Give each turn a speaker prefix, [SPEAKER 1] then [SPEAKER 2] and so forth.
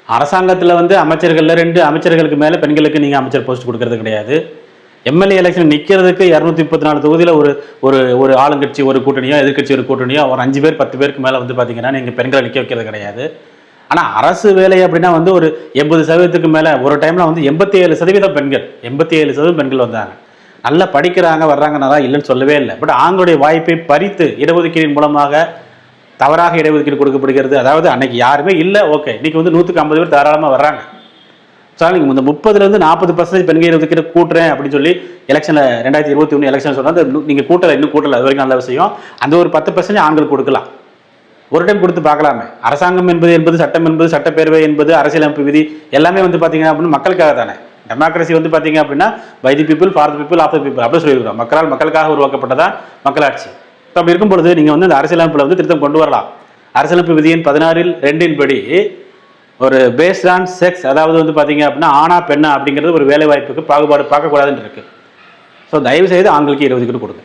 [SPEAKER 1] அரசாங்கத்தில் வந்து அமைச்சர்களில் 2 அமைச்சர்களுக்கு மேலே பெண்களுக்கு நீங்கள் அமைச்சர் போஸ்ட் கொடுக்கறது கிடையாது. எம்எல்ஏ எலெக்ஷன் நிற்கிறதுக்கு 234 தொகுதியில் ஒரு ஒரு ஒரு ஆளுங்கட்சி ஒரு கூட்டணியோ எதிர்கட்சி ஒரு கூட்டணியோ ஒரு 5 பேர் 10 பேருக்கு மேலே வந்து பார்த்தீங்கன்னா நீங்கள் பெண்களை நிற்க வைக்கிறது கிடையாது. ஆனால் அரசு வேலை அப்படின்னா வந்து ஒரு 80% மேலே ஒரு டைமில் வந்து 87% பெண்கள் 87% பெண்கள் வந்தாங்க. நல்லா படிக்கிறாங்க வர்றாங்கன்னா தான் இல்லைன்னு சொல்லவே இல்லை. பட் ஆண்களுடைய வாய்ப்பை பறித்து இடஒதுக்கீடின் மூலமாக தவறாக இடஒதுக்கீடு கொடுக்கப்படுகிறது. அதாவது அன்னைக்கு யாருமே இல்லை, ஓகே, இன்னைக்கு வந்து 150 பேர் தாராளமாக வர்றாங்க. ஸோ நீங்கள் இந்த 30% 40% பெண்கள் இடஒதுக்கீடு கூட்டுறேன் அப்படின்னு சொல்லி எலெக்ஷனில் 2021 எலெக்ஷன் சொன்னால் நீங்கள் கூட்டலை, இன்னும் கூட்டலை, அது வரைக்கும் நல்ல விஷயம். அந்த ஒரு 10% ஆண்கள் கொடுக்கலாம், ஒரு டைம் கொடுத்து பார்க்கலாமே. அரசாங்கம் என்பது சட்டம் என்பது சட்டப்பேரவை என்பது அரசியலமைப்பு விதி எல்லாமே வந்து பார்த்தீங்கன்னா அப்படின்னு மக்களுக்காக தானே. டெமோக்ரஸி வந்து பார்த்தீங்க அப்படின்னா by the people for the people of the people அப்படி சொல்லியிருக்கிறோம். மக்களால் மக்களுக்காக உருவாக்கப்பட்டதான் மக்களாட்சி. ஸோ அப்படி இருக்கும் பொழுது நீங்கள் வந்து இந்த அரசியலமைப்பில் வந்து திருத்தம் கொண்டு வரலாம். அரசியலமைப்பு விதியின் 16(2) படி ஒரு பேஸ்ட் ஆன் செக்ஸ், அதாவது வந்து பார்த்தீங்க அப்படின்னா ஆணா பெண்ணா அப்படிங்கிறது ஒரு வேலை வாய்ப்புக்கு பாகுபாடு பார்க்கக்கூடாதுன்னு இருக்கு. ஸோ தயவு செய்து ஆண்களுக்கு 20 கொடுங்க.